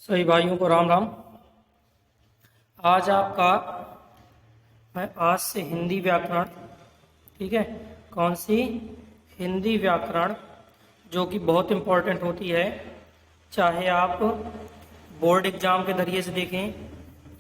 सभी भाइयों को राम राम। आज आपका मैं आज से हिंदी व्याकरण, ठीक है, कौन सी? हिंदी व्याकरण, जो कि बहुत इम्पोर्टेंट होती है, चाहे आप बोर्ड एग्जाम के जरिए से देखें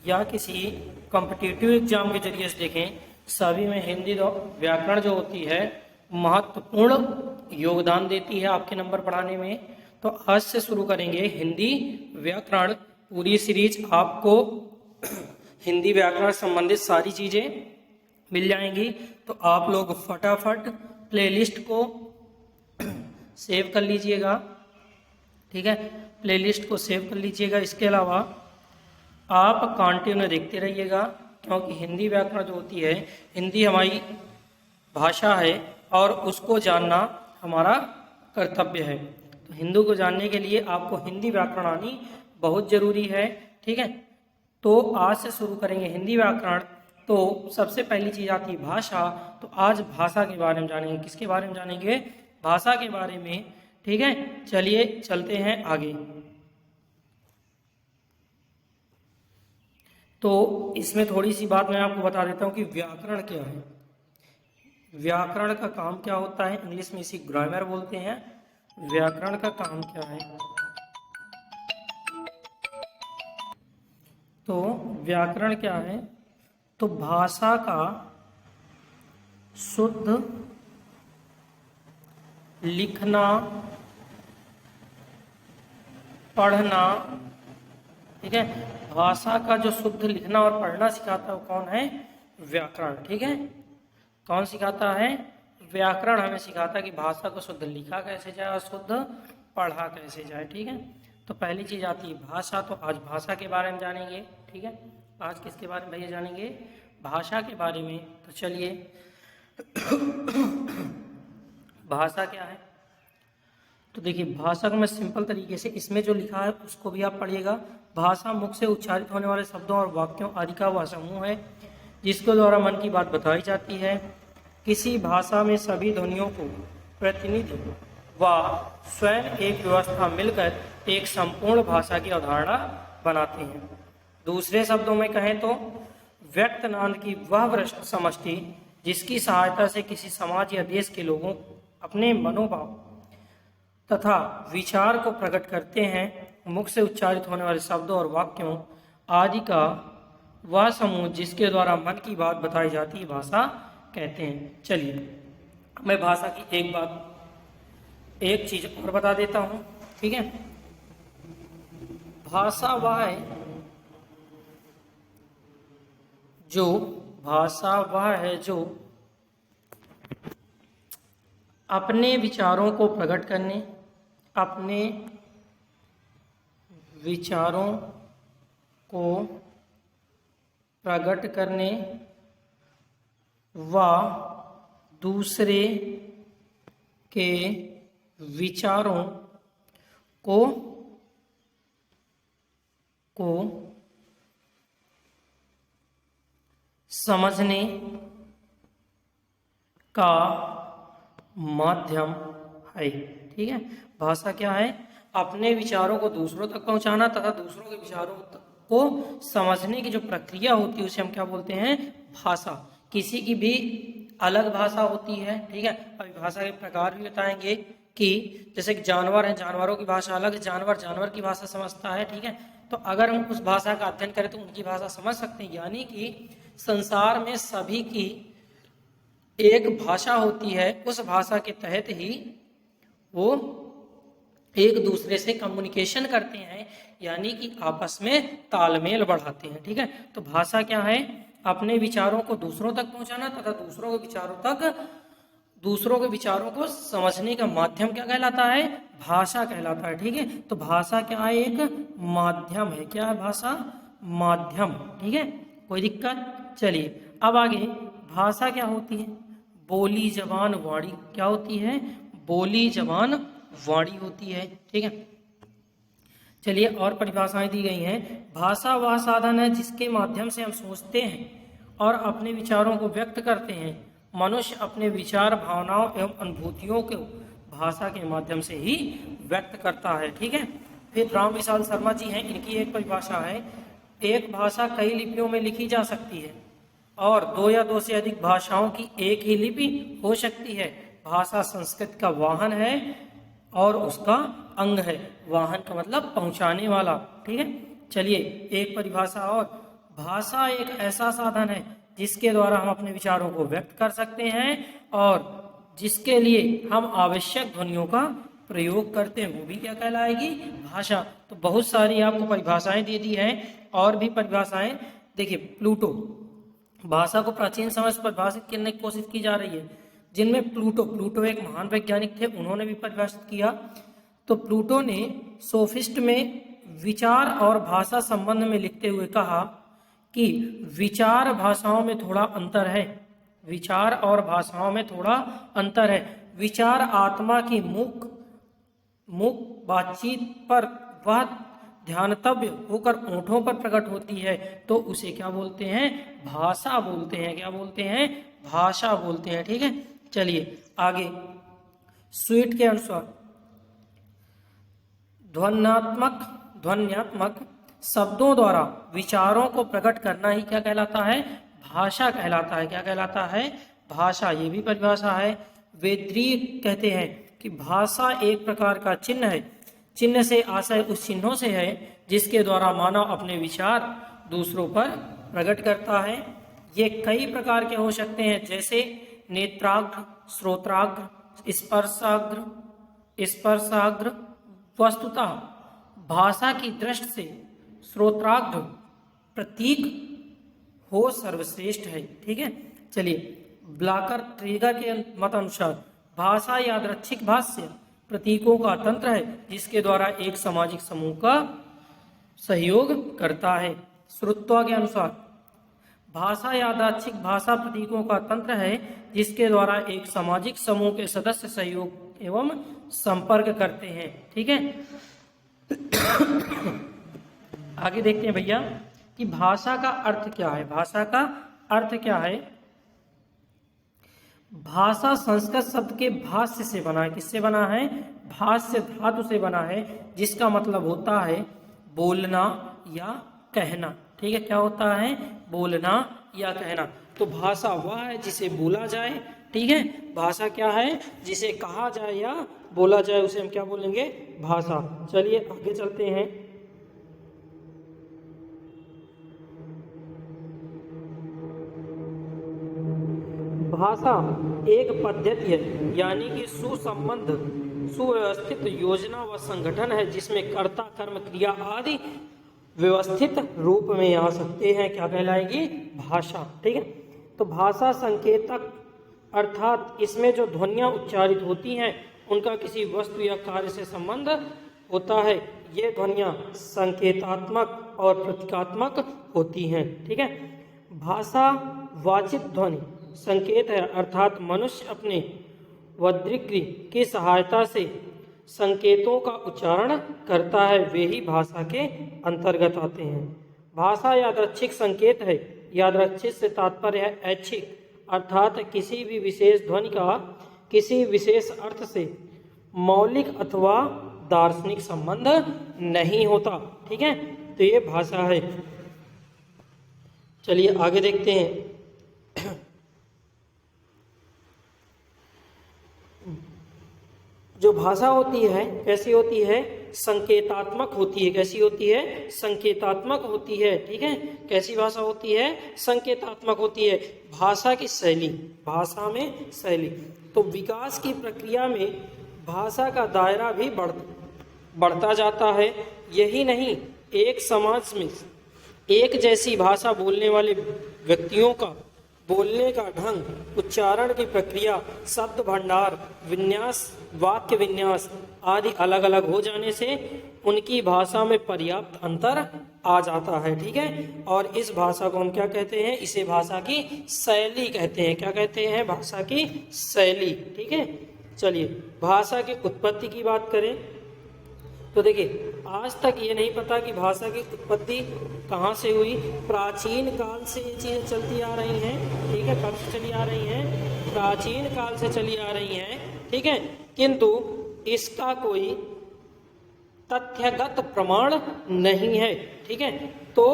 या किसी कॉम्पिटिटिव एग्जाम के जरिए से देखें, सभी में हिंदी व्याकरण जो होती है महत्वपूर्ण योगदान देती है आपके नंबर बढ़ाने में। तो आज से शुरू करेंगे हिंदी व्याकरण। पूरी सीरीज आपको हिंदी व्याकरण संबंधित सारी चीजें मिल जाएंगी। तो आप लोग फटाफट प्लेलिस्ट को सेव कर लीजिएगा, ठीक है, प्लेलिस्ट को सेव कर लीजिएगा। इसके अलावा आप कंटिन्यू देखते रहिएगा, क्योंकि हिंदी व्याकरण जो होती है, हिंदी हमारी भाषा है और उसको जानना हमारा कर्तव्य है। तो हिंदी को जानने के लिए आपको हिंदी व्याकरण आनी बहुत जरूरी है, ठीक है। तो आज से शुरू करेंगे हिंदी व्याकरण। तो सबसे पहली चीज आती है भाषा। तो आज भाषा के बारे में जानेंगे। किसके बारे में जानेंगे? भाषा के बारे में, ठीक है। चलिए चलते हैं आगे। तो इसमें थोड़ी सी बात मैं आपको बता देता हूँ कि व्याकरण क्या है। व्याकरण का काम क्या होता है, इंग्लिश में इसी ग्रामर बोलते हैं। व्याकरण का काम क्या है? तो व्याकरण क्या है? तो भाषा का शुद्ध लिखना, पढ़ना, ठीक है। भाषा का जो शुद्ध लिखना और पढ़ना सिखाता है वो कौन है? व्याकरण, ठीक है। कौन सिखाता है? व्याकरण हमें सिखाता है कि भाषा को शुद्ध लिखा कैसे जाए और शुद्ध पढ़ा कैसे जाए, ठीक है। तो पहली चीज आती है भाषा। तो आज भाषा के बारे में जानेंगे, ठीक है। आज किसके बारे में भैया जानेंगे? भाषा के बारे में। तो चलिए भाषा क्या है? तो देखिए, भाषा को मैं सिंपल तरीके से, इसमें जो लिखा है उसको भी आप पढ़िएगा। भाषा मुख से उच्चारित होने वाले शब्दों और वाक्यों आदि का वह समूह है जिसके द्वारा मन की बात बताई जाती है। किसी भाषा में सभी ध्वनियों को प्रतिनिधि व स्वयं एक व्यवस्था मिलकर एक संपूर्ण भाषा की अवधारणा बनाते हैं। दूसरे शब्दों में कहें तो व्यक्त नाद की वह वृहत समष्टि जिसकी सहायता से किसी समाज या देश के लोगों अपने मनोभाव तथा विचार को प्रकट करते हैं। मुख से उच्चारित होने वाले शब्दों और वाक्यों आदि का वह समूह जिसके द्वारा मन की बात बताई जाती है भाषा कहते हैं। चलिए मैं भाषा की एक चीज और बता देता हूं, ठीक है। भाषा वह है जो अपने विचारों को प्रकट करने, अपने विचारों को प्रकट करने व दूसरे के विचारों को समझने का माध्यम है, ठीक है। भाषा क्या है? अपने विचारों को दूसरों तक पहुंचाना तथा दूसरों के विचारों को समझने की जो प्रक्रिया होती है उसे हम क्या बोलते हैं? भाषा। किसी की भी अलग भाषा होती है, ठीक है। अभी भाषा के प्रकार भी बताएंगे कि जैसे कि जानवर हैं, जानवरों की भाषा अलग है, जानवर की भाषा समझता है, ठीक है। तो अगर हम उस भाषा का अध्ययन करें तो उनकी भाषा समझ सकते हैं। यानी कि संसार में सभी की एक भाषा होती है, उस भाषा के तहत ही वो एक दूसरे से कम्युनिकेशन करते हैं, यानी कि आपस में तालमेल बढ़ाते हैं, ठीक है। तो भाषा क्या है? अपने विचारों को दूसरों तक पहुंचाना तथा दूसरों के विचारों को समझने का माध्यम क्या कहलाता है? भाषा कहलाता है, ठीक है। तो भाषा क्या है? एक माध्यम है। क्या है भाषा? माध्यम, ठीक है। कोई दिक्कत? चलिए अब आगे, भाषा क्या होती है? बोली जबान वाणी। क्या होती है? बोली जबान वाणी होती है, ठीक है। चलिए और परिभाषाएं दी गई हैं। भाषा वह साधन है जिसके माध्यम से हम सोचते हैं और अपने विचारों को व्यक्त करते हैं। मनुष्य अपने विचार, भावनाओं एवं अनुभूतियों को भाषा के माध्यम से ही व्यक्त करता है, ठीक है। फिर राम विशाल शर्मा जी हैं, इनकी एक परिभाषा है, एक भाषा कई लिपियों में लिखी जा सकती है और दो या दो से अधिक भाषाओं की एक ही लिपि हो सकती है। भाषा संस्कृत का वाहन है और उसका अंग है। वाहन का मतलब पहुंचाने वाला, ठीक है। चलिए एक परिभाषा और, भाषा एक ऐसा साधन है जिसके द्वारा हम अपने विचारों को व्यक्त कर सकते हैं और जिसके लिए हम आवश्यक ध्वनियों का प्रयोग करते हैं, वो भी क्या कहलाएगी, भाषा। तो बहुत सारी आपको परिभाषाएं दे दी हैं और भी परिभाषाएं। देखिए प्लूटो, भाषा को प्राचीन समय से परिभाषित करने की कोशिश की जा रही है, जिनमें प्लूटो एक महान वैज्ञानिक थे, उन्होंने भी परिभाषित किया। तो प्लूटो ने सोफिस्ट में विचार और भाषा संबंध में लिखते हुए कहा कि विचार भाषाओं में थोड़ा अंतर है, विचार और भाषाओं में थोड़ा अंतर है। विचार आत्मा की मुख बातचीत पर वह ध्यानतव्य होकर ओंठों पर प्रकट होती है, तो उसे क्या बोलते हैं, भाषा बोलते हैं। क्या बोलते हैं, भाषा बोलते हैं, ठीक है। चलिए आगे, स्वीट के अनुसार ध्वन्यात्मक शब्दों द्वारा विचारों को प्रकट करना ही क्या कहलाता है, भाषा कहलाता है। क्या कहलाता है, भाषा। ये भी परिभाषा है। वेद्री कहते हैं कि भाषा एक प्रकार का चिन्ह है, चिन्ह से आशय उस चिन्हों से है जिसके द्वारा मानव अपने विचार दूसरों पर प्रकट करता है। ये कई प्रकार के हो सकते हैं, जैसे नेत्राग्र, श्रोत्राग्र, स्पर्शाग्र। वस्तुतः भाषा की दृष्टि से श्रोत्राग्र प्रतीक हो सर्वश्रेष्ठ है, ठीक है। चलिए ब्लाकर ट्रेगर के मत अनुसार भाषा यादृच्छिक भाष्य प्रतीकों का तंत्र है जिसके द्वारा एक सामाजिक समूह का सहयोग करता है। श्रुत्वा के अनुसार भाषा यादृच्छिक भाषा प्रतीकों का तंत्र है जिसके द्वारा एक सामाजिक समूह के सदस्य सहयोग एवं संपर्क करते हैं, ठीक है। आगे देखते हैं भैया कि भाषा का अर्थ क्या है। भाषा का अर्थ क्या है, भाषा संस्कृत शब्द के भाष्य से बना है। किससे बना है, भाष्य धातु से बना है, जिसका मतलब होता है बोलना या कहना, ठीक है। क्या होता है, बोलना या कहना। तो भाषा वह है जिसे बोला जाए, ठीक है। भाषा क्या है, जिसे कहा जाए या बोला जाए, उसे हम क्या बोलेंगे, भाषा। चलिए आगे चलते हैं। भाषा एक पद्धति है, यानी कि सुसंबद्ध सुव्यवस्थित योजना व संगठन है जिसमें कर्ता कर्म क्रिया आदि व्यवस्थित रूप में आ सकते हैं। क्या कहलाएगी, भाषा, ठीक है। तो भाषा संकेतक अर्थात इसमें जो ध्वनियाँ उच्चारित होती हैं उनका किसी वस्तु या कार्य से संबंध होता है। ये ध्वनियाँ संकेतात्मक और प्रतीकात्मक होती हैं, ठीक है। भाषा वाचिक ध्वनि संकेत है, अर्थात मनुष्य अपने वज्रिक्री की सहायता से संकेतों का उच्चारण करता है, वे ही भाषा के अंतर्गत आते हैं। भाषा यादृच्छिक संकेत है। यादृच्छिक से तात्पर्य है ऐच्छिक, अर्थात किसी भी विशेष ध्वनि का किसी विशेष अर्थ से मौलिक अथवा दार्शनिक संबंध नहीं होता, ठीक है। तो ये भाषा है। चलिए आगे देखते हैं। जो भाषा होती है कैसी होती है, संकेतात्मक होती है। कैसी होती है, संकेतात्मक होती है, ठीक है। कैसी भाषा होती है, संकेतात्मक होती है। भाषा की शैली, भाषा में शैली। तो विकास की प्रक्रिया में भाषा का दायरा भी बढ़ता जाता है। यही नहीं, एक समाज में एक जैसी भाषा बोलने वाले व्यक्तियों का बोलने का ढंग, उच्चारण की प्रक्रिया, शब्द भंडार, विन्यास, वाक्य विन्यास आदि अलग अलग हो जाने से उनकी भाषा में पर्याप्त अंतर आ जाता है, ठीक है। और इस भाषा को हम क्या कहते हैं, इसे भाषा की शैली कहते हैं। क्या कहते हैं, भाषा की शैली, ठीक है। चलिए भाषा की उत्पत्ति की बात करें तो देखिए, आज तक ये नहीं पता कि भाषा की उत्पत्ति कहाँ से हुई। प्राचीन काल से ये चीज़ें चलती आ रही हैं, ठीक है। कब से चली आ रही हैं, प्राचीन काल से चली आ रही हैं, ठीक है। किंतु इसका कोई तथ्यगत प्रमाण नहीं है। ठीक है, तो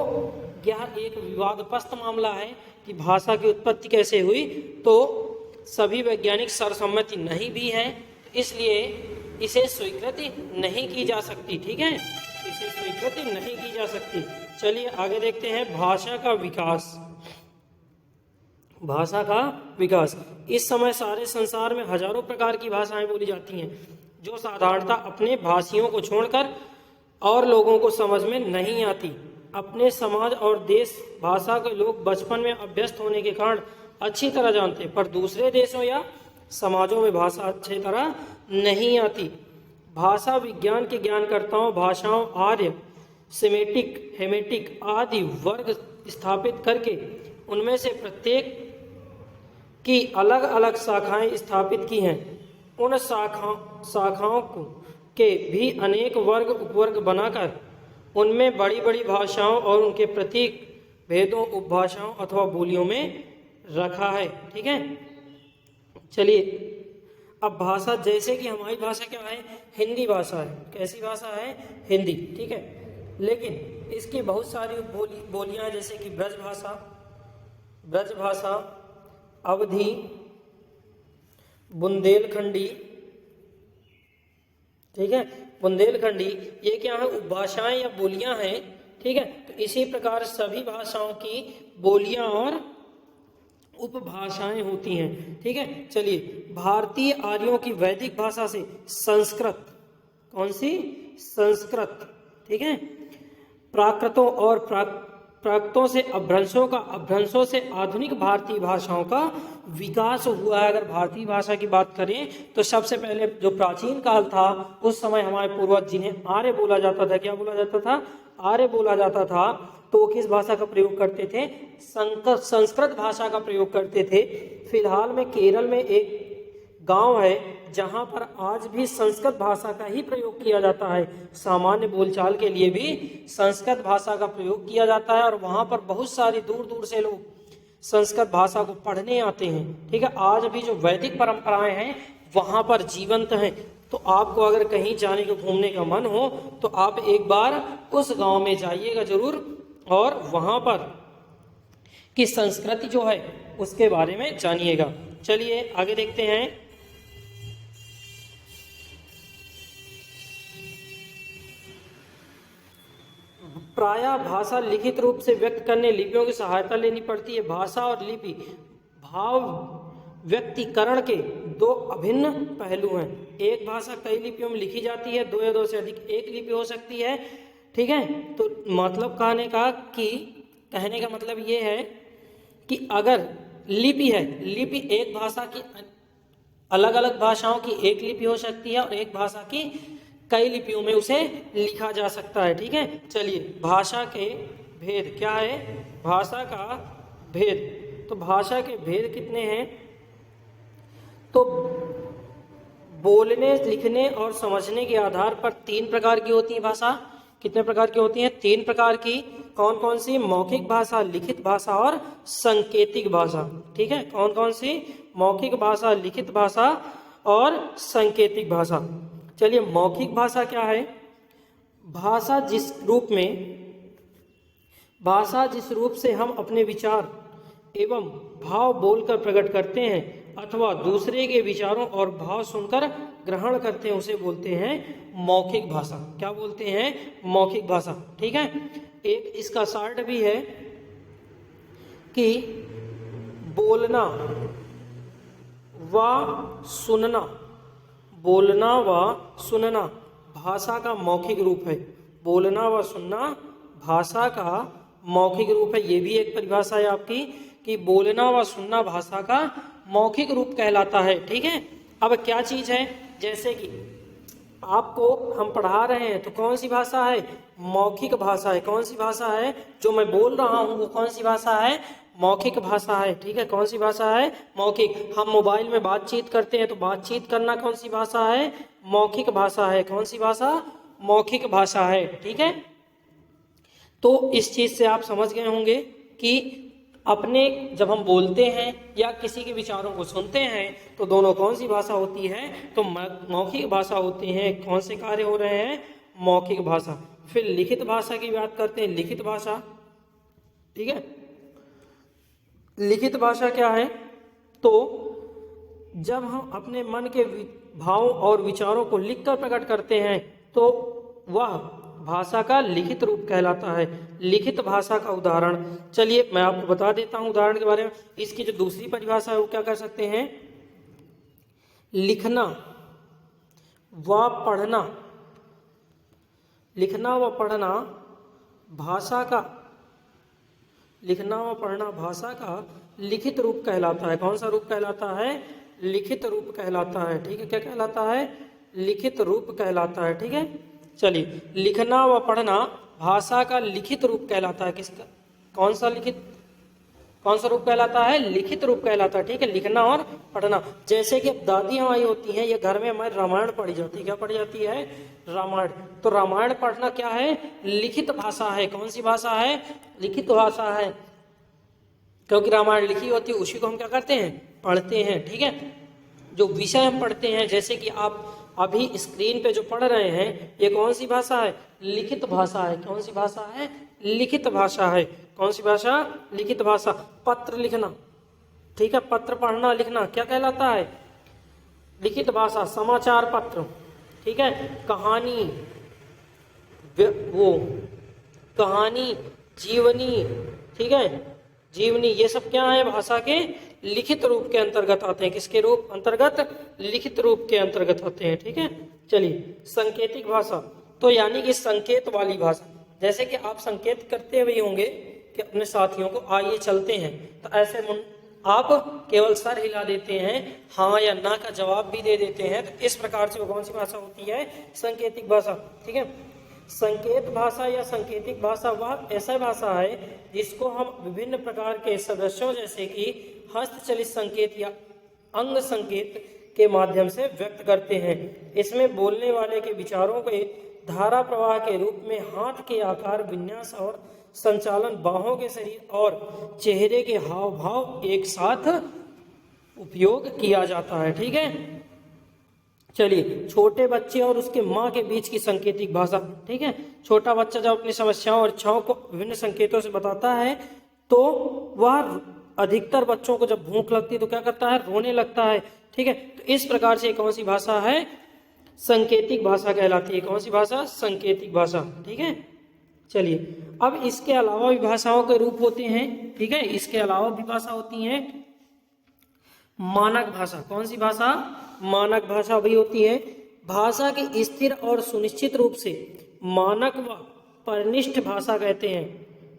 यह एक विवादग्रस्त मामला है कि भाषा की उत्पत्ति कैसे हुई, तो सभी वैज्ञानिक सर्वसम्मति नहीं भी है, इसलिए इसे स्वीकृति नहीं की जा सकती। ठीक है, इसे स्वीकृति नहीं की जा सकती। चलिए आगे देखते हैं भाषा का विकास। भाषा का विकास। इस समय सारे संसार में हजारों प्रकार की भाषाएं बोली जाती हैं, जो साधारणतः अपने भाषियों को छोड़कर और लोगों को समझ में नहीं आती। अपने समाज और देश भाषा के लोग बचपन में अभ्यस्त होने के कारण अच्छी तरह जानते, पर दूसरे देशों या समाजों में भाषा अच्छी तरह नहीं आती। भाषा विज्ञान के ज्ञानकर्ताओं भाषाओं आर्य, सेमेटिक, हेमेटिक आदि वर्ग स्थापित करके उनमें से प्रत्येक की अलग अलग शाखाएं स्थापित की हैं। उन शाखाओं को के भी अनेक वर्ग उपवर्ग बनाकर उनमें बड़ी बड़ी भाषाओं और उनके प्रतीक भेदों, उपभाषाओं अथवा बोलियों में रखा है। ठीक है, चलिए अब भाषा, जैसे कि हमारी भाषा क्या है, हिंदी भाषा है। कैसी भाषा है? हिंदी। ठीक है, लेकिन इसकी बहुत सारी बोलियां हैं, जैसे कि ब्रज भाषा, अवधी, बुंदेलखंडी। ठीक है, बुंदेलखंडी, ये क्या है? उपभाषाएं या बोलियां हैं। ठीक है, तो इसी प्रकार सभी भाषाओं की बोलियां और उपभाषाएं होती हैं। ठीक है, चलिए भारतीय आर्यों की वैदिक भाषा से संस्कृत, कौन सी? संस्कृत। ठीक है, प्राकृतों और प्राकृतों से अपभ्रंशों से आधुनिक भारतीय भाषाओं का विकास हुआ है। अगर भारतीय भाषा की बात करें तो सबसे पहले जो प्राचीन काल था, उस समय हमारे पूर्वज जिन्हें आर्य बोला जाता था, क्या बोला जाता था? आर्य बोला जाता था। तो वो किस भाषा का प्रयोग करते थे? संस्कृत भाषा का प्रयोग करते थे। फिलहाल में केरल में एक गांव है जहां पर आज भी संस्कृत भाषा का ही प्रयोग किया जाता है। सामान्य बोलचाल के लिए भी संस्कृत भाषा का प्रयोग किया जाता है और वहां पर बहुत सारी दूर दूर से लोग संस्कृत भाषा को पढ़ने आते हैं। ठीक है, आज भी जो वैदिक परंपराएं हैं वहां पर जीवंत हैं। तो आपको अगर कहीं जाने को, घूमने का मन हो तो आप एक बार उस गांव में जाइएगा जरूर, और वहां पर की संस्कृति जो है उसके बारे में जानिएगा। चलिए आगे देखते हैं। प्रायः भाषा लिखित रूप से व्यक्त करने लिपियों की सहायता लेनी पड़ती है। भाषा और लिपि भाव व्यक्तिकरण के दो अभिन्न पहलू हैं। एक भाषा कई लिपियों में लिखी जाती है, दो या दो से अधिक एक लिपि हो सकती है। ठीक है, तो मतलब कहने का मतलब ये है कि अगर लिपि है, लिपि एक भाषा की अलग अलग भाषाओं की एक लिपि हो सकती है और एक भाषा की कई लिपियों में उसे लिखा जा सकता है। ठीक है, चलिए भाषा के भेद क्या है? भाषा का भेद, तो भाषा के भेद कितने हैं? तो बोलने, लिखने और समझने के आधार पर 3 प्रकार की होती है भाषा। कितने प्रकार की होती हैं? 3 प्रकार की। कौन कौन सी? मौखिक भाषा, लिखित भाषा और सांकेतिक भाषा। ठीक है, कौन कौन सी? मौखिक भाषा, लिखित भाषा और सांकेतिक भाषा। चलिए मौखिक भाषा क्या है? भाषा जिस रूप से हम अपने विचार एवं भाव बोलकर प्रकट करते हैं अथवा दूसरे के विचारों और भाव सुनकर ग्रहण करते हैं, उसे बोलते हैं मौखिक भाषा। क्या बोलते हैं? मौखिक भाषा। ठीक है, एक इसका शार्ट भी है कि बोलना व सुनना, बोलना व सुनना भाषा का मौखिक रूप है। बोलना व सुनना भाषा का मौखिक रूप है। ये भी एक परिभाषा है आपकी कि बोलना व सुनना भाषा का मौखिक रूप कहलाता है। ठीक है, अब क्या चीज है? जैसे कि आपको हम पढ़ा रहे हैं तो कौन सी भाषा है? मौखिक भाषा है। कौन सी भाषा है? जो मैं बोल रहा हूँ वो कौन सी भाषा है? मौखिक भाषा है। ठीक है, कौन सी भाषा है? मौखिक। हम मोबाइल में बातचीत करते हैं तो बातचीत करना कौन सी भाषा है? मौखिक भाषा है। कौन सी भाषा? मौखिक भाषा है। ठीक है, तो इस चीज से आप समझ गए होंगे कि अपने जब हम बोलते हैं या किसी के विचारों को सुनते हैं तो दोनों कौन सी भाषा होती है? तो मौखिक भाषा होती है। कौन से कार्य हो रहे हैं? मौखिक भाषा। फिर लिखित भाषा की बात करते हैं, लिखित भाषा, ठीक है। लिखित भाषा क्या है, तो जब हम अपने मन के भावों और विचारों को लिखकर प्रकट करते हैं तो वह भाषा का लिखित रूप कहलाता है। लिखित भाषा का उदाहरण, चलिए मैं आपको बता देता हूं उदाहरण के बारे में। इसकी जो दूसरी परिभाषा है वो क्या कर सकते हैं, लिखना व पढ़ना। लिखना व पढ़ना भाषा का, लिखना व पढ़ना भाषा का लिखित रूप कहलाता है। कौन सा रूप कहलाता है, लिखित रूप कहलाता है, ठीक है। क्या कहलाता है, लिखित रूप कहलाता है, ठीक है। चलिए, लिखना व पढ़ना भाषा का लिखित रूप कहलाता है। किसका, कौन सा लिखित, कौन सा रूप कहलाता है, लिखित रूप कहलाता है, ठीक है। लिखना और पढ़ना, जैसे कि अब दादी हमारी होती हैं, ये घर में हमारी रामायण पढ़ी जाती है। क्या पढ़ी जाती है, रामायण। तो रामायण पढ़ना क्या है, लिखित भाषा है। कौन सी भाषा है, लिखित भाषा है, क्योंकि रामायण लिखी होती है, उसी को हम क्या करते हैं, पढ़ते हैं, ठीक है। जो विषय हम पढ़ते हैं, जैसे कि आप अभी स्क्रीन पे जो पढ़ रहे हैं, ये कौन सी भाषा है, लिखित भाषा है। कौन सी भाषा है, लिखित भाषा है। कौन सी भाषा, लिखित भाषा। पत्र लिखना, ठीक है, पत्र पढ़ना लिखना क्या कहलाता है, लिखित भाषा। समाचार पत्र, ठीक है। कहानी, वो कहानी, जीवनी, ठीक है, जीवनी, ये सब क्या है, भाषा के लिखित रूप के अंतर्गत आते हैं। किसके रूप अंतर्गत, लिखित रूप के अंतर्गत होते हैं, ठीक है। चलिए, संकेतिक भाषा, तो यानी कि संकेत वाली भाषा। जैसे कि आप संकेत करते हुए होंगे कि अपने साथियों को आइए चलते हैं, तो ऐसे आप केवल सर हिला देते हैं, हाँ या ना का जवाब भी दे देते हैं। तो इस प्रकार से वो कौन सी भाषा होती है, संकेतिक भाषा, ठीक है। संकेत भाषा या संकेतिक भाषा वह ऐसा भाषा है जिसको हम विभिन्न प्रकार के सदस्यों जैसे कि हस्तचलित संकेत या अंग संकेत के माध्यम से व्यक्त करते हैं। इसमें बोलने वाले के विचारों के धारा प्रवाह के रूप में हाथ के आकार, विन्यास और संचालन, बाहों के शरीर और चेहरे के हाव भाव एक साथ उपयोग किया जाता है, ठीक है। चलिए, छोटे बच्चे और उसके माँ के बीच की संकेतिक भाषा, ठीक है। छोटा बच्चा जब अपनी समस्याओं और इच्छाओं को विभिन्न संकेतों से बताता है तो वह अधिकतर बच्चों को जब भूख लगती है तो क्या करता है, रोने लगता है, ठीक है। तो इस प्रकार से कौन सी भाषा है, संकेतिक भाषा कहलाती है। कौन सी भाषा, संकेतिक भाषा, ठीक है। चलिए, अब इसके अलावा भी भाषाओं के रूप होते हैं, ठीक है। इसके अलावा भी भाषा होती है मानक भाषा। कौन सी भाषा, मानक भाषा भी होती है। भाषा की स्थिर और सुनिश्चित रूप से मानक व परिनिष्ठ भाषा कहते हैं,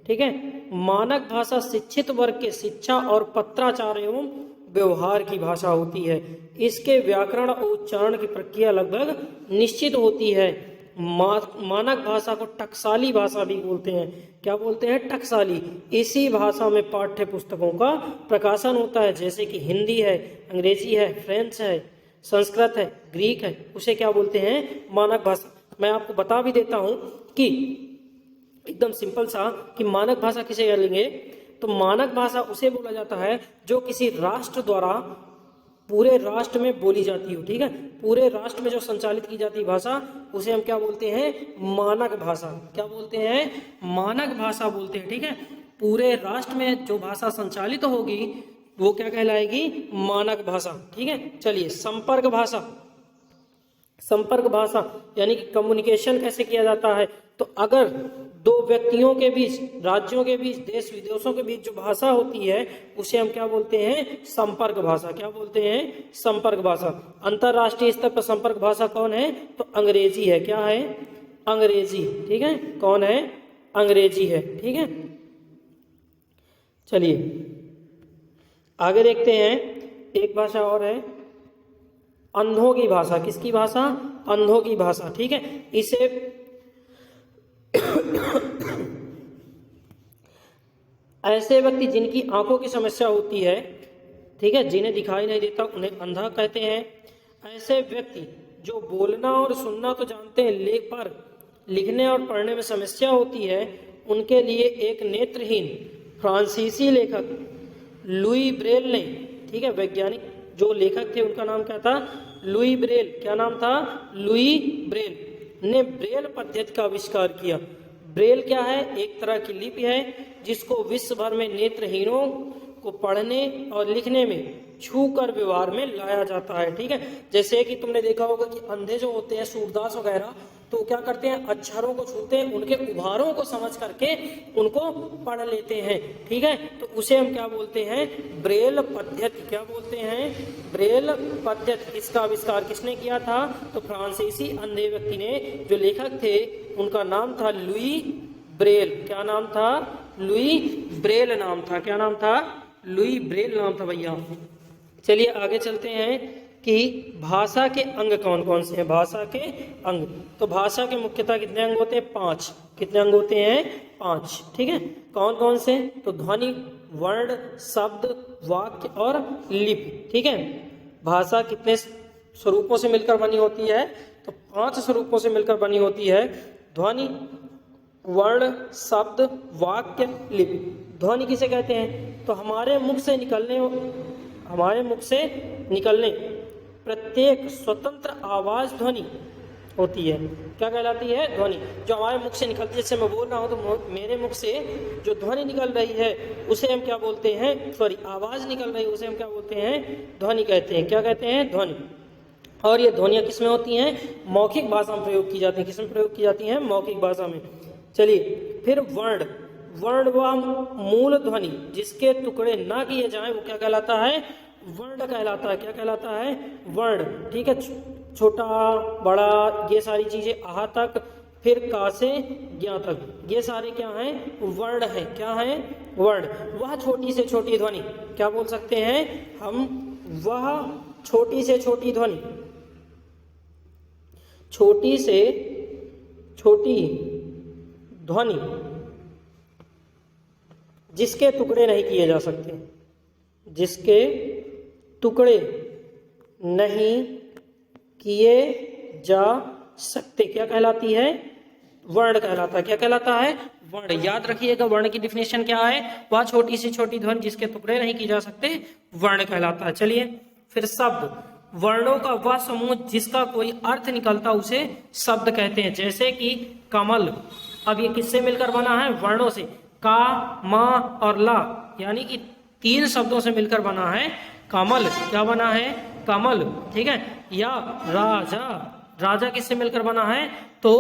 ठीक है। मानक भाषा शिक्षित वर्ग के शिक्षा और पत्राचार एवं व्यवहार की भाषा होती है। इसके व्याकरण और उच्चारण की प्रक्रिया लगभग निश्चित होती है। मानक भाषा को टकसाली भाषा भी बोलते हैं। क्या बोलते हैं, टकसाली। इसी भाषा में पाठ्य पुस्तकों का प्रकाशन होता है, जैसे कि हिंदी है, अंग्रेजी है, फ्रेंच है, संस्कृत है, ग्रीक है, उसे क्या बोलते हैं, मानक भाषा। मैं आपको बता भी देता हूं कि एकदम सिंपल सा कि मानक भाषा किसे कहेंगे, तो मानक भाषा उसे बोला जाता है जो किसी राष्ट्र द्वारा पूरे राष्ट्र में बोली जाती हो, ठीक है। पूरे राष्ट्र में जो संचालित की जाती भाषा उसे हम क्या बोलते हैं, मानक भाषा। क्या बोलते हैं, मानक भाषा बोलते हैं, ठीक है। पूरे राष्ट्र में जो भाषा संचालित होगी वो क्या कहलाएगी, मानक भाषा, ठीक है। चलिए, संपर्क भाषा। संपर्क भाषा यानी कि कम्युनिकेशन कैसे किया जाता है, तो अगर दो व्यक्तियों के बीच, राज्यों के बीच, देश विदेशों के बीच जो भाषा होती है उसे हम क्या बोलते हैं, संपर्क भाषा। क्या बोलते हैं, संपर्क भाषा। अंतरराष्ट्रीय स्तर पर संपर्क भाषा कौन है, तो अंग्रेजी है। क्या है, अंग्रेजी, ठीक है। कौन है, अंग्रेजी है, ठीक है। चलिए आगे देखते हैं, एक भाषा और है अंधों की भाषा। किसकी भाषा, अंधों की भाषा, ठीक है। इसे ऐसे व्यक्ति जिनकी आंखों की समस्या होती है, ठीक है, जिन्हें दिखाई नहीं देता उन्हें अंधा कहते हैं। ऐसे व्यक्ति जो बोलना और सुनना तो जानते हैं पर लिखने और पढ़ने में समस्या होती है, उनके लिए एक नेत्रहीन फ्रांसीसी लेखक लुई ब्रेल ने, ठीक है, वैज्ञानिक जो लेखक थे उनका नाम क्या था, लुई ब्रेल। क्या नाम था, लुई ब्रेल। ने ब्रेल पद्धति का आविष्कार किया। ब्रेल क्या है? एक तरह की लिपि है जिसको विश्व भर में नेत्रहीनों को पढ़ने और लिखने में छू कर व्यवहार में लाया जाता है। ठीक है, जैसे कि तुमने देखा होगा कि अंधे जो होते हैं, सूरदास वगैरह, तो क्या करते हैं? अक्षरों को छूते हैं, उनके उभारों को समझ करके उनको पढ़ लेते हैं। ठीक है, तो उसे हम क्या बोलते हैं? ब्रेल पद्धति। क्या बोलते हैं? ब्रेल पद्धति। इसका आविष्कार किसने किया था? तो फ्रांसीसी अंधे व्यक्ति ने। जो लेखक थे उनका नाम था लुई ब्रेल। क्या नाम था? लुई ब्रेल नाम था। क्या नाम था? लुई ब्रेल नाम था भैया। चलिए आगे चलते हैं कि भाषा के अंग कौन कौन से हैं। भाषा के अंग, तो भाषा के मुख्यतः कितने अंग होते हैं? 5। कितने अंग होते हैं? 5। ठीक है, कौन कौन से? तो ध्वनि, वर्ण, शब्द, वाक्य और लिपि। ठीक है, भाषा कितने स्वरूपों से मिलकर बनी होती है? तो 5 स्वरूपों से मिलकर बनी होती है। ध्वनि, वर्ण, शब्द, वाक्य, लिपि। ध्वनि किसे कहते हैं? तो हमारे मुख से निकलने प्रत्येक स्वतंत्र आवाज ध्वनि होती है। क्या कहलाती है? ध्वनि। जो हमारे मुख से निकलती है, जैसे मैं बोल रहा हूँ तो मेरे मुख से जो ध्वनि निकल रही है उसे हम क्या बोलते हैं? आवाज निकल रही है उसे हम क्या बोलते हैं? ध्वनि कहते हैं। क्या कहते हैं? ध्वनि। और ये ध्वनियाँ किसमें होती हैं? मौखिक भाषा में प्रयोग की जाती हैं। किसमें प्रयोग की जाती हैं? मौखिक भाषा में। चलिए फिर वर्ण। वर्ण व मूल ध्वनि जिसके टुकड़े ना किए जाएं वो क्या कहलाता है? वर्ण कहलाता है। क्या कहलाता है? वर्ण। ठीक है, छोटा, बड़ा, ये सारी चीजें आहा तक, फिर का से ज्ञा तक, ये सारे क्या हैं? वर्ण है। क्या है? वर्ण। वह छोटी से छोटी ध्वनि, क्या बोल सकते हैं हम? वह छोटी से छोटी ध्वनि, छोटी से छोटी ध्वनि जिसके टुकड़े नहीं किए जा सकते, जिसके टुकड़े नहीं किए जा सकते, क्या कहलाती है? वर्ण कहलाता है। क्या कहलाता है? वर्ण। याद रखिएगा वर्ण की डिफिनेशन क्या है? वह छोटी से छोटी ध्वनि जिसके टुकड़े नहीं किए जा सकते, वर्ण कहलाता है। चलिए फिर शब्द। वर्णों का वह समूह जिसका कोई अर्थ निकलता उसे शब्द कहते हैं। जैसे कि कमल, अब ये किससे मिलकर बना है? वर्णों से। का, मा और ला, यानी कि 3 शब्दों से मिलकर बना है कमल। क्या बना है? कमल। ठीक है, या राजा। राजा किससे मिलकर बना है? तो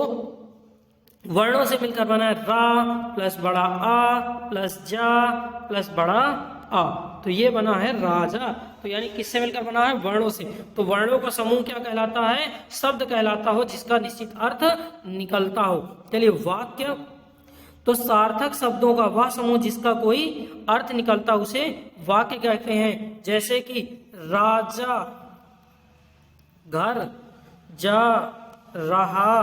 वर्णों से मिलकर बना है। रा प्लस बड़ा आ प्लस जा प्लस बड़ा आ, तो ये बना है राजा। तो यानी किससे मिलकर बना है? वर्णों से। तो वर्णों का समूह क्या कहलाता है? शब्द कहलाता हो जिसका निश्चित अर्थ निकलता हो। चलिए वाक्य। तो सार्थक शब्दों का वह समूह जिसका कोई अर्थ निकलता उसे वाक्य कहते हैं। जैसे कि राजा घर जा रहा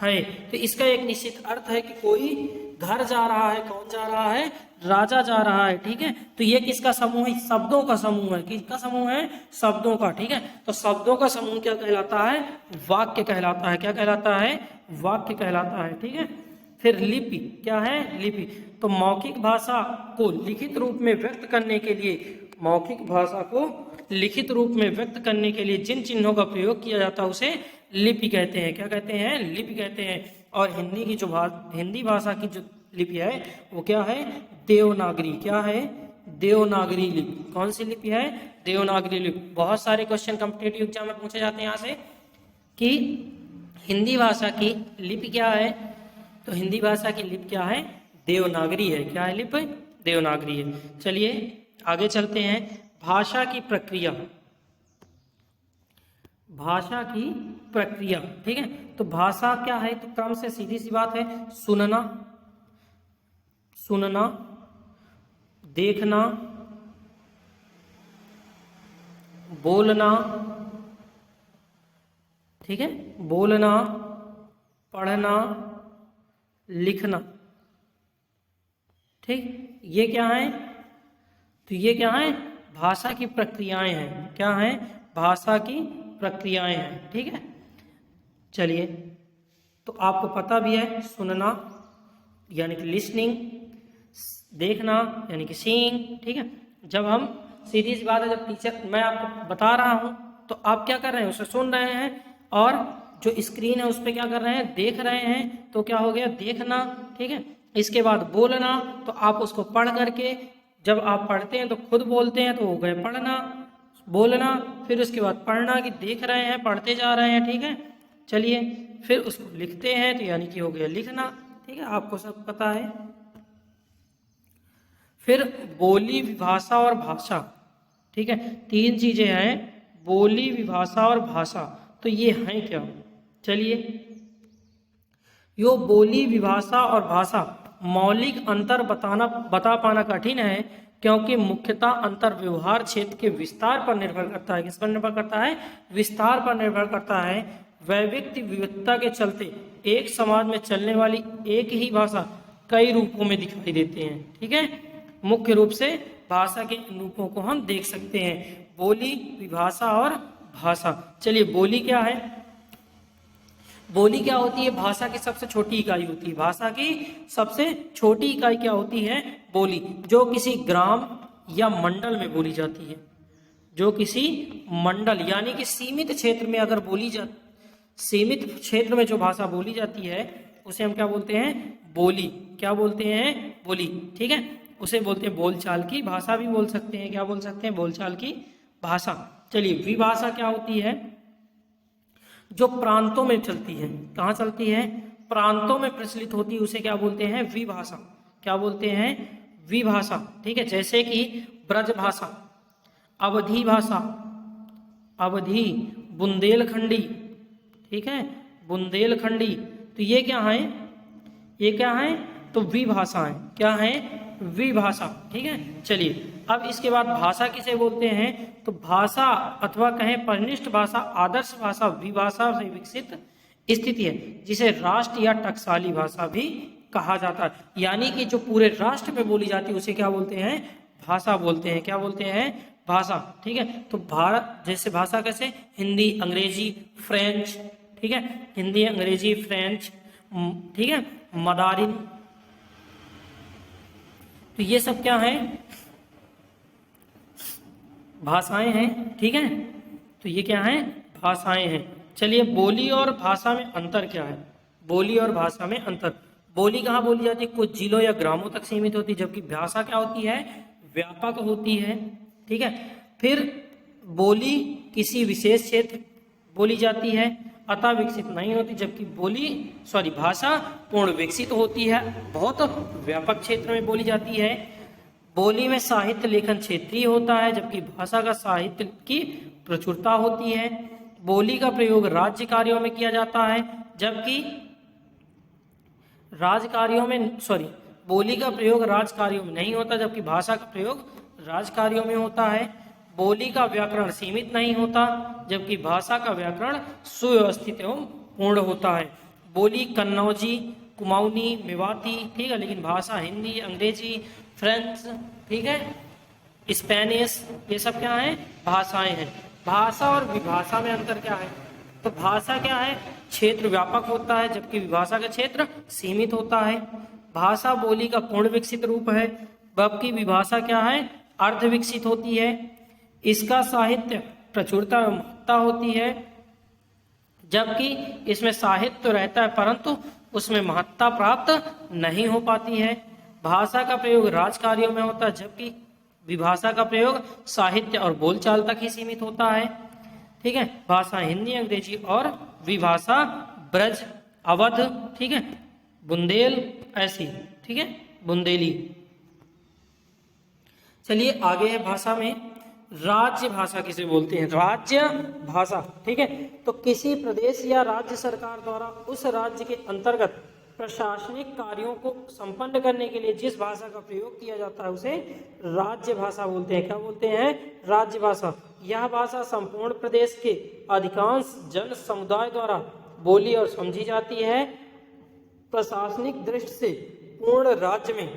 है, तो इसका एक निश्चित अर्थ है कि कोई घर जा रहा है। कौन जा रहा है? राजा जा रहा है। ठीक है, तो ये किसका समूह है? शब्दों का समूह है। किसका समूह है? शब्दों का। ठीक है, तो शब्दों का समूह क्या कहलाता है? वाक्य कहलाता है। क्या कहलाता है? वाक्य कहलाता है। ठीक है, फिर लिपि। क्या है? लिपि। तो मौखिक भाषा को लिखित रूप में व्यक्त करने के लिए, मौखिक भाषा को लिखित रूप में व्यक्त करने के लिए जिन चिन्हों का प्रयोग किया जाता है उसे लिपि कहते हैं। क्या कहते हैं? लिपि कहते हैं। और हिंदी की जो हिंदी भाषा की जो लिपि है वो क्या है? देवनागरी। क्या है? देवनागरी लिपि। कौन सी लिपि है? देवनागरी लिपि। बहुत सारे क्वेश्चन कॉम्पिटिटिव एग्जाम में पूछे जाते हैं यहाँ से कि हिंदी भाषा की लिपि क्या है। तो हिंदी भाषा की लिपि क्या है? देवनागरी है। क्या है? लिपि देवनागरी है। चलिए आगे चलते हैं। भाषा की प्रक्रिया। भाषा की प्रक्रिया। ठीक है, तो भाषा क्या है? तो क्रम से सीधी सी बात है, सुनना, सुनना, देखना, बोलना, ठीक है, बोलना, पढ़ना, लिखना। ठीक, ये क्या है? तो ये क्या है? भाषा की प्रक्रियाएं हैं। क्या है? भाषा की प्रक्रियाएं हैं। ठीक है, चलिए तो आपको पता भी है, सुनना यानी कि लिसनिंग, देखना यानी कि सीइंग। ठीक है, जब हम सीधी सी बात है, जब टीचर मैं आपको बता रहा हूं तो आप क्या कर रहे हैं? उसे सुन रहे हैं और जो स्क्रीन है उस पर क्या कर रहे हैं, देख रहे हैं, तो क्या हो गया, देखना। ठीक है, इसके बाद बोलना, तो आप उसको पढ़ करके, जब आप पढ़ते हैं तो खुद बोलते हैं तो हो गए पढ़ना, बोलना, फिर उसके बाद पढ़ना कि देख रहे हैं, पढ़ते जा रहे हैं। ठीक है, चलिए फिर उसको लिखते हैं तो यानी कि हो गया लिखना। ठीक है, आपको सब पता है। फिर बोली, विभाषा और भाषा। ठीक है, तीन चीजें हैं, बोली, विभाषा और भाषा। तो ये हैं क्या, चलिए, यो बोली, विभाषा और भाषा मौलिक अंतर बता पाना कठिन है, क्योंकि मुख्यतः अंतर व्यवहार क्षेत्र के विस्तार पर निर्भर करता है। किस पर निर्भर करता है, विस्तार पर निर्भर करता है। वैविध्य विविधता के चलते एक समाज में चलने वाली एक ही भाषा कई रूपों में दिखाई देते हैं। ठीक है, मुख्य रूप से भाषा के इन रूपों को हम देख सकते हैं, बोली, विभाषा और भाषा। चलिए, बोली क्या है, बोली क्या होती है, भाषा की सबसे छोटी इकाई होती है। भाषा की सबसे छोटी इकाई क्या होती है, बोली, जो किसी ग्राम या मंडल में बोली जाती है। जो किसी मंडल यानी कि सीमित क्षेत्र में अगर बोली जा, सीमित क्षेत्र में जो भाषा बोली जाती है उसे हम क्या बोलते हैं, बोली। क्या बोलते हैं, बोली। ठीक है, उसे बोलते हैं बोलचाल की भाषा भी बोल सकते हैं। क्या बोल सकते हैं, बोलचाल की भाषा। चलिए, विभाषा क्या होती है, जो प्रांतों में चलती है। कहाँ चलती है, प्रांतों में प्रचलित होती है, उसे क्या बोलते हैं, विभाषा। क्या बोलते हैं, विभाषा। ठीक है, जैसे कि ब्रज भाषा, अवधी भाषा, अवधी, बुंदेलखंडी। ठीक है, बुंदेलखंडी, तो ये क्या है, ये क्या है, तो विभाषाएं। क्या है, विभाषा। ठीक है, चलिए अब इसके बाद भाषा किसे बोलते हैं, तो भाषा अथवा कहें परिनिष्ठ भाषा, आदर्श भाषा, विभाषा से विकसित स्थिति है, जिसे राष्ट्र या टकसाली भाषा भी कहा जाता है। यानी कि जो पूरे राष्ट्र में बोली जाती है उसे क्या बोलते हैं, भाषा बोलते हैं। क्या बोलते हैं, भाषा। ठीक है, तो भारत जैसे भाषा कैसे, हिंदी, अंग्रेजी, फ्रेंच। ठीक है, हिंदी, अंग्रेजी, फ्रेंच। ठीक है, मदारिन, तो ये सब क्या है, भाषाएं हैं। ठीक है, तो ये क्या है, भाषाएं हैं। चलिए, बोली और भाषा में अंतर क्या है, बोली और भाषा में अंतर। बोली कहाँ बोली जाती है, कुछ जिलों या ग्रामों तक सीमित होती है, जबकि भाषा क्या होती है, व्यापक होती है। ठीक है, फिर बोली किसी विशेष क्षेत्र बोली जाती है, अतः विकसित नहीं होती, जबकि भाषा पूर्ण विकसित होती है, बहुत व्यापक क्षेत्र में बोली जाती है। बोली में साहित्य लेखन क्षेत्रीय होता है, जबकि भाषा का साहित्य की प्रचुरता होती है। बोली का प्रयोग राज्य कार्यों में किया जाता है, जबकि बोली का प्रयोग राज कार्यों में नहीं होता, जबकि भाषा का प्रयोग राज कार्यों में होता है। बोली का व्याकरण सीमित नहीं होता, जबकि भाषा का व्याकरण सुव्यवस्थित एवं पूर्ण होता है। बोली कन्नौजी, कुमाऊनी, मेवाती, ठीक है, लेकिन भाषा हिंदी, अंग्रेजी, फ्रेंच, ठीक है, स्पेनिश, ये सब क्या है, भाषाएं हैं। भाषा और विभाषा में अंतर क्या है, तो भाषा क्या है, क्षेत्र व्यापक होता है, जबकि विभाषा का क्षेत्र सीमित होता है। भाषा बोली का पूर्ण विकसित रूप है, जबकि विभाषा क्या है, अर्ध विकसित होती है। इसका साहित्य प्रचुरता एवं महत्ता होती है, जबकि इसमें साहित्य तो रहता है परंतु उसमें महत्ता प्राप्त नहीं हो पाती है। भाषा का प्रयोग राज कार्यों में होता है, जबकि विभाषा का प्रयोग साहित्य और बोलचाल तक ही सीमित होता है। ठीक है, भाषा हिंदी, अंग्रेजी और विभाषा ब्रज, अवध, ठीक है, बुंदेल, ऐसी, ठीक है, बुंदेली। चलिए आगे है भाषा में राज्य भाषा किसे बोलते हैं, राज्य भाषा। ठीक है, तो किसी प्रदेश या राज्य सरकार द्वारा उस राज्य के अंतर्गत प्रशासनिक कार्यों को संपन्न करने के लिए जिस भाषा का प्रयोग किया जाता है उसे राज्य भाषा बोलते हैं। क्या बोलते हैं, राज्य भाषा। यह भाषा संपूर्ण प्रदेश के अधिकांश जन समुदाय द्वारा बोली और समझी जाती है। प्रशासनिक दृष्टि से पूर्ण राज्य में